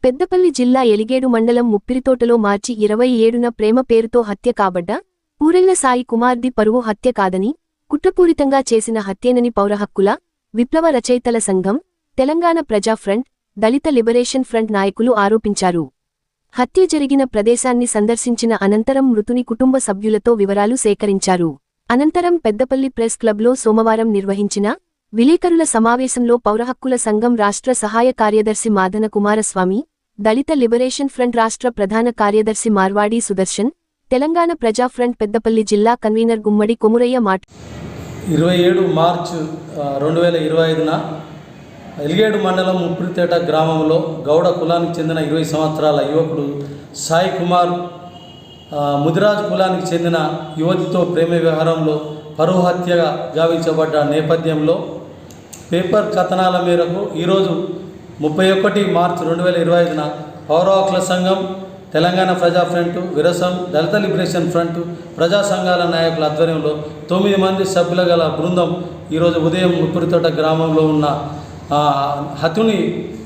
పెద్దపల్లి జిల్లా ఎలిగేడు మండలం ముప్పిరితోటలో మార్చి 27న ప్రేమ పేరుతో హత్య కాబడ్డ పూరెళ్ల సాయి కుమార్ది పరువు హత్య కాదని, కుట్రపూరితంగా చేసిన హత్యేనని పౌరహక్కుల, విప్లవ రచయితల సంఘం, తెలంగాణ ప్రజా ఫ్రంట్, దళిత లిబరేషన్ ఫ్రంట్ నాయకులు ఆరోపించారు. హత్య జరిగిన ప్రదేశాన్ని సందర్శించిన అనంతరం మృతుని కుటుంబ సభ్యులతో వివరాలు సేకరించారు. అనంతరం పెద్దపల్లి ప్రెస్ క్లబ్లో సోమవారం నిర్వహించిన విలేకరుల సమావేశంలో పౌరహక్కుల సంఘం రాష్ట్ర సహాయ కార్యదర్శి మాదన కుమారస్వామి, దళిత లిబరేషన్ ఫ్రంట్ రాష్ట్ర ప్రధాన కార్యదర్శి మార్వాడి సుదర్శన్, తెలంగాణ ప్రజా ఫ్రంట్ పెద్దపల్లి జిల్లా కన్వీనర్ గుమ్మడి కొమురయ్య 27 మార్చి 2025న ఎలిగేడు మండలం ముప్పిరితేట గ్రామంలో గౌడ కులానికి చెందిన 20 సంవత్సరాల యువకుడు సాయి కుమార్ ముదిరాజు కులానికి చెందిన యువతితో ప్రేమ వ్యవహారంలో పరువు హత్యగా గావించబడ్డ నేపథ్యంలో పేపర్ కథనాల మేరకు ఈరోజు 31 మార్చి 2025న పౌర హక్కుల సంఘం, తెలంగాణ ప్రజా ఫ్రంట్, విరసం, దళిత లిబరేషన్ ఫ్రంట్, ప్రజా సంఘాల నాయకుల ఆధ్వర్యంలో 9 మంది సభ్యుల గల బృందం ఈరోజు ఉదయం ముప్పిరితోట గ్రామంలో ఉన్న హతుని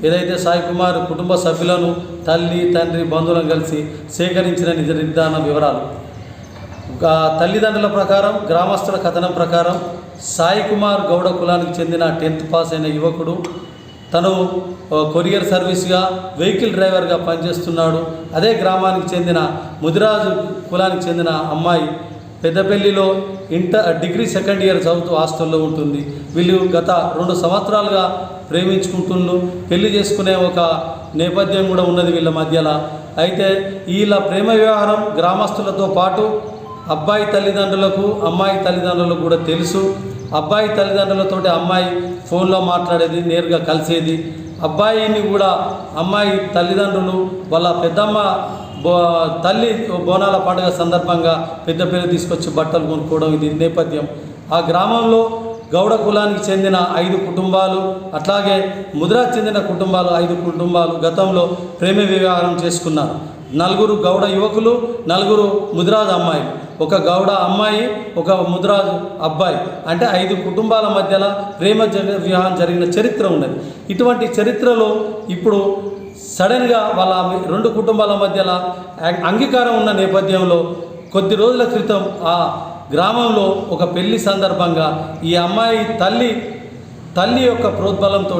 ఏదైతే సాయి కుమార్ కుటుంబ సభ్యులను, తల్లి, తండ్రి, బంధువులను కలిసి సేకరించిన నిజ నిర్ధారణ వివరాలు. తల్లిదండ్రుల ప్రకారం, గ్రామస్తుల కథనం ప్రకారం సాయి కుమార్ గౌడ కులానికి చెందిన 10th పాస్ అయిన యువకుడు. తను కొరియర్ సర్వీస్గా వెహికల్ డ్రైవర్గా పనిచేస్తున్నాడు. అదే గ్రామానికి చెందిన ముదిరాజు కులానికి చెందిన అమ్మాయి పెద్దపల్లిలో డిగ్రీ 2nd ఇయర్ చదువుతూ హాస్టల్లో ఉంటుంది. వీళ్ళు గత 2 సంవత్సరాలుగా ప్రేమించుకుంటున్నారు. పెళ్లి చేసుకునే ఒక నేపథ్యం కూడా ఉన్నది వీళ్ళ మధ్యలో. అయితే వీళ్ళ ప్రేమ వ్యవహారం గ్రామస్తులతో పాటు అబ్బాయి తల్లిదండ్రులకు, అమ్మాయి తల్లిదండ్రులకు కూడా తెలుసు. అబ్బాయి తల్లిదండ్రులతోటి అమ్మాయి ఫోన్లో మాట్లాడేది, నేరుగా కలిసేది. అబ్బాయిని కూడా అమ్మాయి తల్లిదండ్రులు వాళ్ళ పెద్దమ్మ తల్లి బోనాల పండుగ సందర్భంగా పెద్ద పేరు తీసుకొచ్చి బట్టలు కొనుక్కోవడం ఇది నేపథ్యం. ఆ గ్రామంలో గౌడ కులానికి చెందిన 5 కుటుంబాలు, అట్లాగే ముదిరాజ్ చెందిన కుటుంబాలు 5 కుటుంబాలు గతంలో ప్రేమ వివాహం చేసుకున్నారు. 4 గౌడ యువకులు, 4 ముదిరాజ్ అమ్మాయిలు, ఒక గౌడ అమ్మాయి, ఒక ముదిరాజు అబ్బాయి, అంటే 5 కుటుంబాల మధ్యలో ప్రేమ వివాహం జరిగిన చరిత్ర ఉన్నది. ఇటువంటి చరిత్రలో ఇప్పుడు సడన్గా వాళ్ళ 2 కుటుంబాల మధ్యలో అంగీకారం ఉన్న నేపథ్యంలో కొద్ది రోజుల క్రితం ఆ గ్రామంలో ఒక పెళ్లి సందర్భంగా ఈ అమ్మాయి తల్లి యొక్క ప్రోద్బలంతో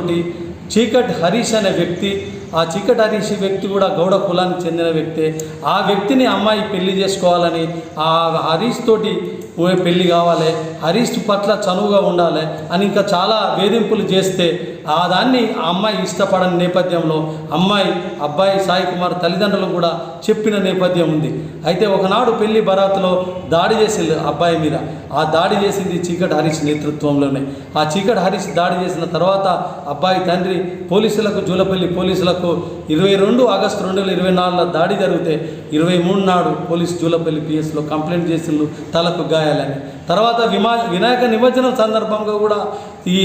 చీకటి హరీష్ అనే వ్యక్తి, ఆ చీకటి హరీష్ వ్యక్తి కూడా గౌడ కులానికి చెందిన వ్యక్తే. ఆ వ్యక్తిని అమ్మాయి పెళ్లి చేసుకోవాలని, ఆ హరీష్ తోటి పెళ్లి కావాలి, హరీష్ పట్ల చనువుగా ఉండాలి అని ఇంకా చాలా వేధింపులు చేస్తే దాన్ని ఆ అమ్మాయి ఇష్టపడని నేపథ్యంలో అబ్బాయి సాయి కుమార్ తల్లిదండ్రులు కూడా చెప్పిన నేపథ్యం ఉంది. అయితే ఒకనాడు పెళ్లి బరాత్లో దాడి చేసింది అబ్బాయి మీద. ఆ దాడి చేసింది చీకటి హరీష్ నేతృత్వంలోనే. ఆ చీకటి హరీష్ దాడి చేసిన తర్వాత అబ్బాయి తండ్రి పోలీసులకు, జూలపల్లి పోలీసులకు 22 ఆగస్టు 2024 దాడి జరిగితే 23 నాడు పోలీసు జూలపల్లి పిఎస్లో కంప్లైంట్ చేసిండ్రు తలకు గాయాలని. తర్వాత వినాయక నిమజ్జనం సందర్భంగా కూడా ఈ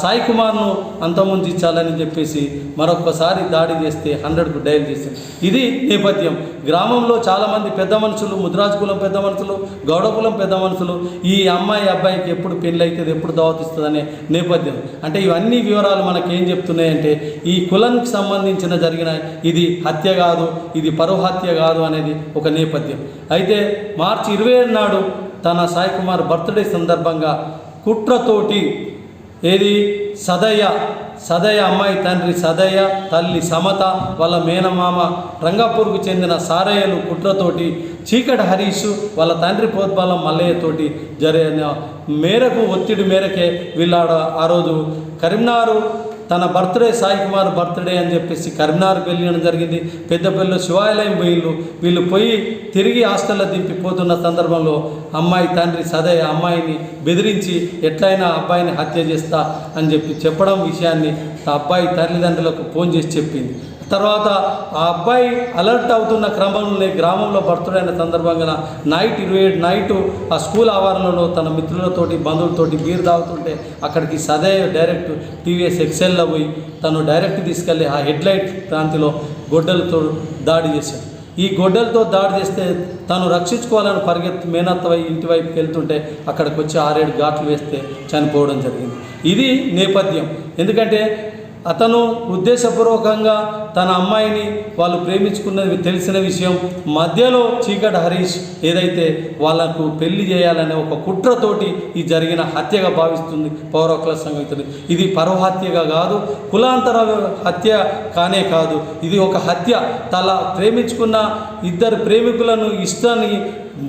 సాయి కుమార్ను అంతమొందించాలని చెప్పేసి మరొకసారి దాడి చేస్తే 100కు డయల్ చేసింది. ఇది నేపథ్యం. గ్రామంలో చాలామంది పెద్ద మనుషులు, ముదిరాజు కులం పెద్ద మనుషులు, గౌడ కులం పెద్ద మనుషులు ఈ అబ్బాయికి ఎప్పుడు పెళ్ళి అవుతుంది, ఎప్పుడు దావతిస్తుందనే నేపథ్యం. అంటే ఇవన్నీ వివరాలు మనకేం చెప్తున్నాయంటే ఈ కులానికి సంబంధించిన జరిగిన ఇది హత్య కాదు, ఇది పరువు హత్య కాదు అనేది ఒక నేపథ్యం. అయితే మార్చి 27 నాడు తన సాయి కుమార్ బర్త్డే సందర్భంగా కుట్రతోటి సదయ్య అమ్మాయి తండ్రి సదయ్య, తల్లి సమత, వాళ్ళ మేనమామ రంగాపూర్కు చెందిన సారయ్యలు కుట్రతోటి చీకటి హరీష్ వాళ్ళ తండ్రి ప్రోద్బలం మల్లయ్యతోటి జరిగిన మేరకు ఒత్తిడి మేరకే వీళ్ళ ఆ రోజు కరీంనగర్ తన బర్త్డే సాయి కుమార్ బర్త్డే అని చెప్పేసి కరీంనగర్కి వెళ్ళడం జరిగింది. పెద్దపల్లిలో శివాలయం వీళ్ళు పోయి తిరిగి హాస్టల్లో దింపిపోతున్న సందర్భంలో అమ్మాయి తండ్రి సదయ్య అమ్మాయిని బెదిరించి ఎట్లయినా అబ్బాయిని హత్య చేస్తా అని చెప్పడం విషయాన్ని ఆ అబ్బాయి తల్లిదండ్రులకు ఫోన్ చేసి చెప్పింది. తర్వాత ఆ అబ్బాయి అలర్ట్ అవుతున్న క్రమంలోనే గ్రామంలో బర్త్డే అయిన సందర్భంగా నైట్ 27 నైటు ఆ స్కూల్ ఆవరణలో తన మిత్రులతోటి, బంధువులతోటి బీర్ తాగుతుంటే అక్కడికి సదయ్య డైరెక్ట్ టీవీఎస్ ఎక్సెల్లో పోయి తను డైరెక్ట్ తీసుకెళ్ళి ఆ హెడ్లైట్ ప్రాంతిలో గొడ్డలతో దాడి చేశాడు. ఈ గొడ్డలతో దాడి చేస్తే తను రక్షించుకోవాలని పరిగెత్తి మేనత్త ఇంటి వైపుకి వెళ్తుంటే అక్కడికి వచ్చి 6-7 ఘాట్లు వేస్తే చనిపోవడం జరిగింది. ఇది నేపథ్యం. ఎందుకంటే అతను ఉద్దేశపూర్వకంగా తన అమ్మాయిని వాళ్ళు ప్రేమించుకున్నది తెలిసిన విషయం మధ్యలో చీకటి హరీష్ ఏదైతే వాళ్ళకు పెళ్లి చేయాలనే ఒక కుట్రతోటి ఈ జరిగిన హత్యగా భావిస్తుంది పౌర హక్కుల సంఘం. ఇది పరవ హత్యగా కాదు, కులాంతర హత్య కానే కాదు, ఇది ఒక హత్య. ప్రేమించుకున్న ఇద్దరు ప్రేమికులను ఇష్టాన్ని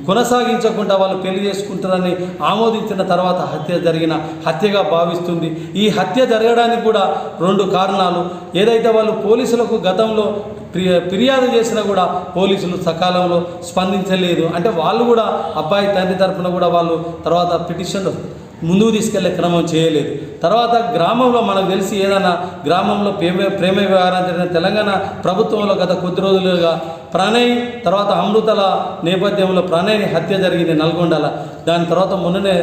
కొనసాగించకుండా వాళ్ళు పెళ్లి చేసుకుంటారని ఆమోదించిన తర్వాత జరిగిన హత్యగా భావిస్తుంది. ఈ హత్య జరగడానికి కూడా 2 కారణాలు. ఏదైతే వాళ్ళు పోలీసులకు గతంలో ఫిర్యాదు చేసినా కూడా పోలీసులు సకాలంలో స్పందించలేదు. అంటే వాళ్ళు కూడా అబ్బాయి తండ్రి తరఫున కూడా వాళ్ళు తర్వాత పిటిషన్ ముందుకు తీసుకెళ్లే క్రమం చేయలేదు. తర్వాత గ్రామంలో మనకు తెలిసి ఏదైనా గ్రామంలో ప్రేమ వ్యవహారం జరిగిన తెలంగాణ ప్రభుత్వంలో గత కొద్ది రోజులుగా ప్రణయ్ తర్వాత అమృతల నేపథ్యంలో ప్రణయ్ని హత్య జరిగింది నల్గొండల. దాని తర్వాత మొన్ననే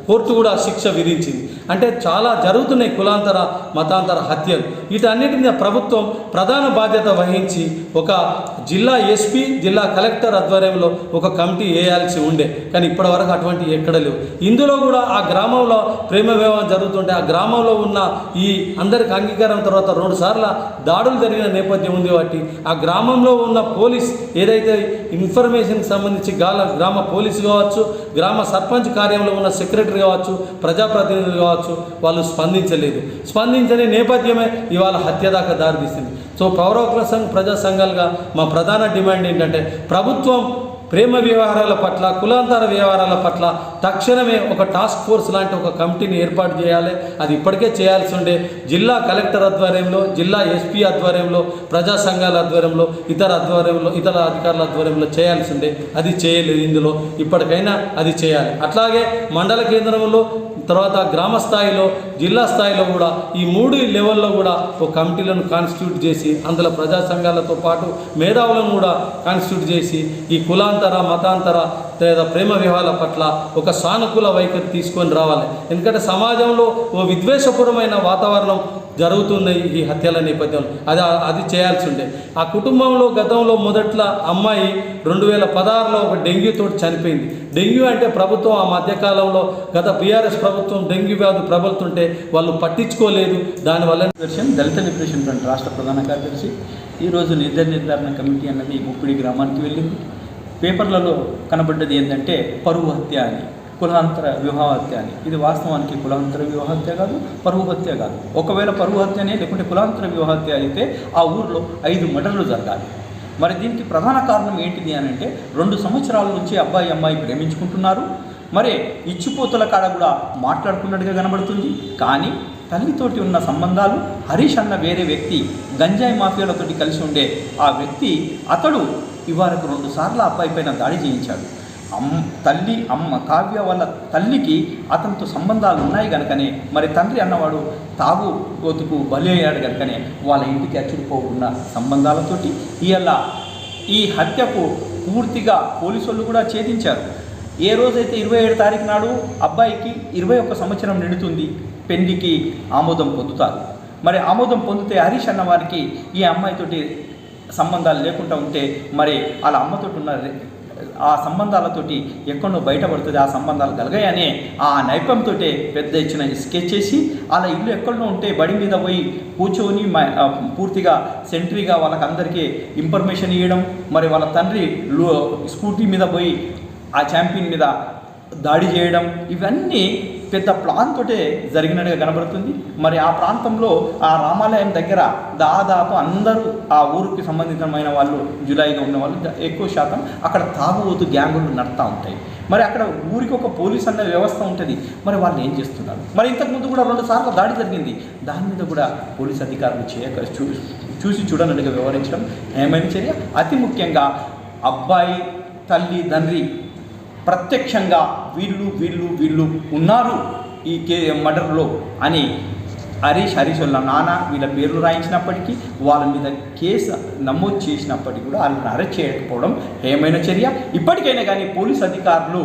కోర్టు కూడా శిక్ష విధించింది. అంటే చాలా జరుగుతున్నాయి కులాంతర మతాంతర హత్యలు. వీటన్నిటి మీద ప్రభుత్వం ప్రధాన బాధ్యత వహించి ఒక జిల్లా ఎస్పీ జిల్లా కలెక్టర్ ఆధ్వర్యంలో ఒక కమిటీ వేయాల్సి ఉండే, కానీ ఇప్పటివరకు అటువంటి ఎక్కడ లేవు. ఇందులో కూడా ఆ గ్రామంలో ప్రేమ వివాహం జరుగుతుంటే ఆ గ్రామంలో ఉన్న ఈ అందరికి అంగీకారం తర్వాత 2 సార్లు దాడులు జరిగిన నేపథ్యం ఉంది. కాబట్టి ఆ గ్రామంలో ఉన్న పోలీస్ ఏదైతే ఇన్ఫర్మేషన్కి సంబంధించి గ్రామ పోలీసు కావచ్చు, గ్రామ సర్పంచ్ కార్యంలో ఉన్న సెక్రటరీ కావచ్చు, ప్రజాప్రతినిధులు కావచ్చు, వాళ్ళు స్పందించని నేపథ్యమే ఇవాళ హత్య దాకా దారితీసింది. సో పౌర హక్కుల సంఘం ప్రజా సంఘాలుగా మా ప్రధాన డిమాండ్ ఏంటంటే ప్రభుత్వం ప్రేమ వ్యవహారాల పట్ల కులాంతర వ్యవహారాల పట్ల తక్షణమే ఒక టాస్క్ ఫోర్స్ లాంటి ఒక కమిటీని ఏర్పాటు చేయాలి. అది ఇప్పటికే చేయాల్సి ఉండే. జిల్లా కలెక్టర్ ఆధ్వర్యంలో, జిల్లా ఎస్పీ ఆధ్వర్యంలో, ప్రజా సంఘాల ఆధ్వర్యంలో, ఇతర అధికారుల ఆధ్వర్యంలో చేయాల్సి ఉండే. అది చేయలేదు. ఇందులో ఇప్పటికైనా అది చేయాలి. అట్లాగే మండల కేంద్రంలో తర్వాత గ్రామ స్థాయిలో, జిల్లా స్థాయిలో కూడా ఈ 3 లెవెల్లో కూడా ఒక కమిటీలను కాన్స్టిట్యూట్ చేసి అందులో ప్రజా సంఘాలతో పాటు మేధావులను కూడా కాన్స్టిట్యూట్ చేసి ఈ కులాంతర మతాంతర లేదా ప్రేమ వివాహాల పట్ల ఒక సానుకూల వైఖరి తీసుకొని రావాలి. ఎందుకంటే సమాజంలో ఓ విద్వేషపూర్వమైన వాతావరణం జరుగుతుంది ఈ హత్యల నేపథ్యంలో. అది చేయాల్సి ఉండే. ఆ కుటుంబంలో గతంలో మొదట్లో అమ్మాయి 2016లో ఒక డెంగ్యూతో చనిపోయింది. డెంగ్యూ అంటే ప్రభుత్వం ఆ మధ్యకాలంలో గత బీఆర్ఎస్ ప్రభుత్వం డెంగ్యూ వ్యాధి ప్రబలుతుంటే వాళ్ళు పట్టించుకోలేదు. దానివల్ల దళిత లిబరేషన్ ఫ్రంట్ రాష్ట్ర ప్రధాన కార్యదర్శి ఈరోజు నిర్ధారణ కమిటీ అన్నది ముప్పిడి గ్రామానికి వెళ్ళింది. పేపర్లలో కనబడ్డది ఏంటంటే పరువు హత్య అని, కులాంతర వివాహ హత్య అని. ఇది వాస్తవానికి కులాంతర వివాహ హత్య కాదు, పరువు హత్య కాదు. ఒకవేళ పరువు హత్యనే లేకుంటే కులాంతర వివాహ హత్య అయితే ఆ ఊరిలో 5 మర్డర్లు జరగాలి. మరి దీనికి ప్రధాన కారణం ఏంటిది అని అంటే 2 సంవత్సరాల నుంచి అమ్మాయి ప్రేమించుకుంటున్నారు. మరి ఇచ్చిపోతుల కాడ కూడా మాట్లాడుకున్నట్టుగా కనబడుతుంది. కానీ తల్లితోటి ఉన్న సంబంధాలు హరీష్ అన్న వేరే వ్యక్తి గంజాయి మాఫియాలతోటి కలిసి ఉండే ఆ వ్యక్తి అతడు ఇవాళకు 2 సార్లు అబ్బాయి పైన దాడి చేయించాడు. అమ్మ కావ్య వాళ్ళ తల్లికి అతనితో సంబంధాలు ఉన్నాయి కనుకనే, మరి తండ్రి అన్నవాడు తాగుబోతుకు బలి అయ్యాడు కనుకనే వాళ్ళ ఇంటికి అచ్చుకుపోకున్న సంబంధాలతోటి ఇవాళ ఈ హత్యకు పూర్తిగా పోలీసు వాళ్ళు కూడా ఛేదించారు. ఏ రోజైతే 27 తారీఖు నాడు అబ్బాయికి 21 సంవత్సరం నిండుతుంది, పెళ్లికి ఆమోదం పొందుతారు. మరి ఆమోదం పొందితే హరీష్ అన్న వారికి ఈ అమ్మాయితోటి సంబంధాలు లేకుండా ఉంటే మరి వాళ్ళ అమ్మతోటి ఉన్న ఆ సంబంధాలతోటి ఎక్కడో బయటపడుతుంది. ఆ సంబంధాలు కలగాయనే ఆ నైపంతో పెద్ద ఇచ్చిన స్కెచ్ చేసి వాళ్ళ ఇల్లు ఎక్కడో ఉంటే బడి మీద పోయి కూర్చొని పూర్తిగా సెంట్రీగా వాళ్ళకందరికీ ఇన్ఫర్మేషన్ ఇవ్వడం, మరి వాళ్ళ తండ్రి స్కూటీ మీద పోయి ఆ ఛాంపియన్ మీద దాడి చేయడం, ఇవన్నీ పెద్ద ప్లాన్ తోటే జరిగినట్టుగా కనబడుతుంది. మరి ఆ ప్రాంతంలో ఆ రామాలయం దగ్గర దాదాపు అందరూ ఆ ఊరికి సంబంధితమైన వాళ్ళు జులైగా ఉన్న వాళ్ళు ఎక్కువ శాతం అక్కడ తాగుబోతు గ్యాంగులు నడుతూ ఉంటాయి. మరి అక్కడ ఊరికి ఒక పోలీస్ అన్న వ్యవస్థ ఉంటుంది. మరి వాళ్ళు ఏం చేస్తున్నారు? మరి ఇంతకుముందు కూడా 2 సార్లు దాడి జరిగింది. దాని మీద కూడా పోలీస్ అధికారులు చూసి చూడనట్టుగా వ్యవహరించడం ఏమైనా చర్య. అతి ముఖ్యంగా అబ్బాయి తల్లి తండ్రి ప్రత్యక్షంగా వీళ్ళు ఉన్నారు ఈ మర్డర్లో అని హరీష్ వాళ్ళ నాన్న వీళ్ళ పేర్లు రాయించినప్పటికీ, వాళ్ళ మీద కేసు నమోదు చేసినప్పటికీ కూడా వాళ్ళని అరెస్ట్ చేయకపోవడం ఏమైనా చర్య. ఇప్పటికైనా కానీ పోలీస్ అధికారులు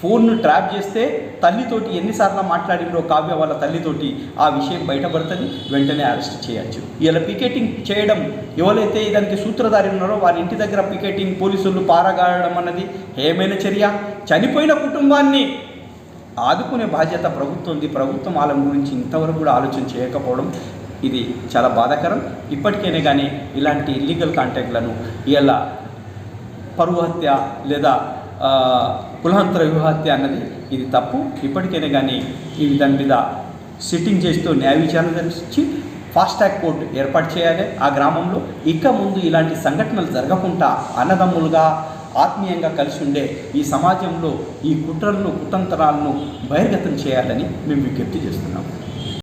ఫోన్ను ట్రాప్ చేస్తే తల్లితోటి ఎన్నిసార్లు మాట్లాడిందో కావ్య వాళ్ళ తల్లితోటి ఆ విషయం బయటపడుతుంది, వెంటనే అరెస్ట్ చేయొచ్చు. ఇలా పికెటింగ్ చేయడం ఎవరైతే దానికి సూత్రధారి ఉన్నారో వారి ఇంటి దగ్గర పికెటింగ్ పోలీసులు పారగాయడం అన్నది ఏమైనా చర్య. చనిపోయిన కుటుంబాన్ని ఆదుకునే బాధ్యత ప్రభుత్వంది. ప్రభుత్వం వాళ్ళ గురించి ఇంతవరకు కూడా ఆలోచన చేయకపోవడం ఇది చాలా బాధాకరం. ఇప్పటికైనా కానీ ఇలాంటి ఇల్లీగల్ కాంటాక్ట్లను ఇలా పరువు హత్య లేదా కులాంతర వివాహత్య అన్నది ఇది తప్పు. ఇప్పటికైనా కానీ దాని మీద సిట్టింగ్ చేస్తూ న్యాయ విచారణ జరిపించి ఫాస్ట్ ట్రాక్ కోర్టు ఏర్పాటు చేయాలి ఆ గ్రామంలో. ఇక ముందు ఇలాంటి సంఘటనలు జరగకుండా అన్నదమ్ములుగా ఆత్మీయంగా కలిసి ఉండే ఈ సమాజంలో ఈ కుట్రలను కుతంత్రాలను బహిర్గతం చేయాలని మేము విజ్ఞప్తి చేస్తున్నాము.